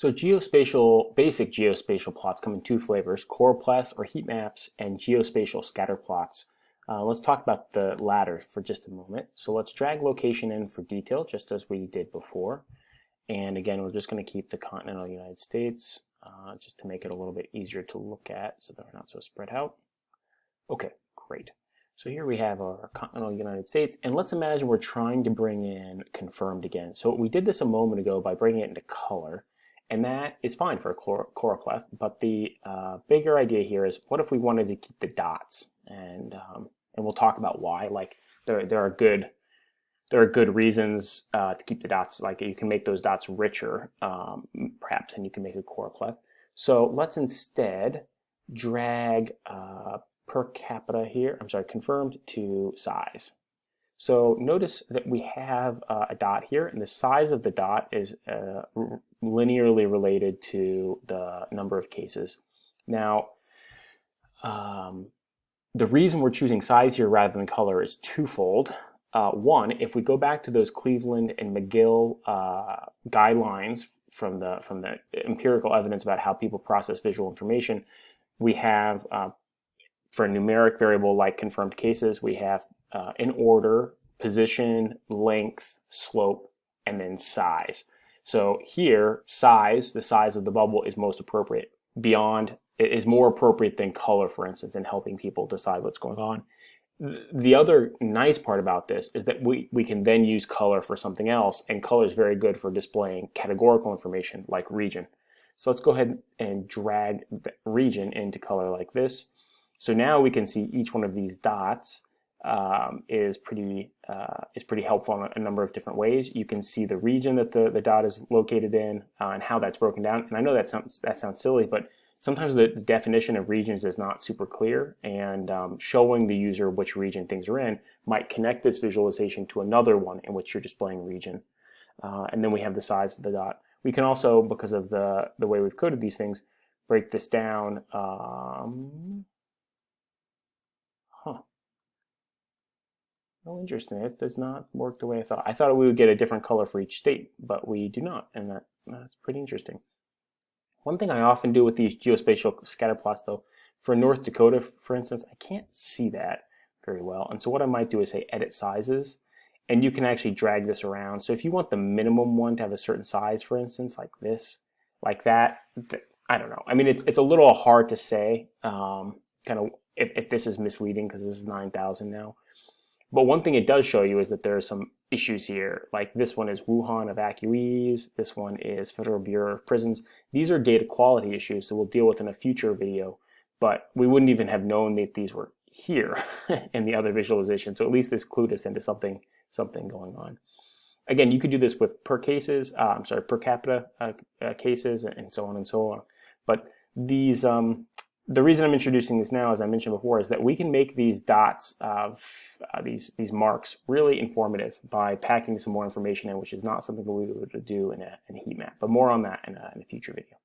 So geospatial, basic geospatial plots come in two flavors, choroplasts or heat maps and geospatial scatter plots. Let's talk about the latter for just a moment. So let's drag location in for detail, just as we did before. And again, we're just going to keep the continental United States, just to make it a little bit easier to look at so that we're not so spread out. Okay, great. So here we have our continental United States, and let's imagine we're trying to bring in confirmed again. So we did this a moment ago by bringing it into color. And that is fine for a chloropleth, but the bigger idea here is what if we wanted to keep the dots? And we'll talk about why. Like there are good reasons to keep the dots. Like you can make those dots richer, perhaps, and you can make a chloropleth. So let's instead drag per capita here. I'm sorry, confirmed to size. So notice that we have a dot here, and the size of the dot is linearly related to the number of cases. Now, the reason we're choosing size here rather than color is twofold. One, if we go back to those Cleveland and McGill guidelines from the empirical evidence about how people process visual information, we have for a numeric variable like confirmed cases, we have in order, position, length, slope, and then size. So here, size, the size of the bubble is most appropriate. Beyond, it is more appropriate than color, for instance, in helping people decide what's going on. The other nice part about this is that we can then use color for something else, and color is very good for displaying categorical information like region. So let's go ahead and drag the region into color like this. So now we can see each one of these dots is pretty helpful in a number of different ways. You can see the region that the dot is located in and how that's broken down. And I know that sounds silly, but sometimes the definition of regions is not super clear, and showing the user which region things are in might connect this visualization to another one in which you're displaying region. And then we have the size of the dot. We can also, because of the way we've coded these things, break this down. Oh, interesting. It does not work the way I thought. I thought we would get a different color for each state, but we do not, and that's pretty interesting. One thing I often do with these geospatial scatter plots, though, for North Dakota, for instance, I can't see that very well. And so what I might do is say edit sizes, and you can actually drag this around. So if you want the minimum one to have a certain size, for instance, like this, like that, I don't know. I mean, it's a little hard to say kind of if this is misleading because this is 9,000 now. But one thing it does show you is that there are some issues here. Like this one is Wuhan evacuees. This one is Federal Bureau of Prisons. These are data quality issues that we'll deal with in a future video. But we wouldn't even have known that these were here in the other visualization. So at least this clued us into something going on. Again, you could do this with per capita cases and so on and so on. But these the reason I'm introducing this now, as I mentioned before, is that we can make these dots, these marks, really informative by packing some more information in, which is not something that we would do in a heat map. But more on that in a future video.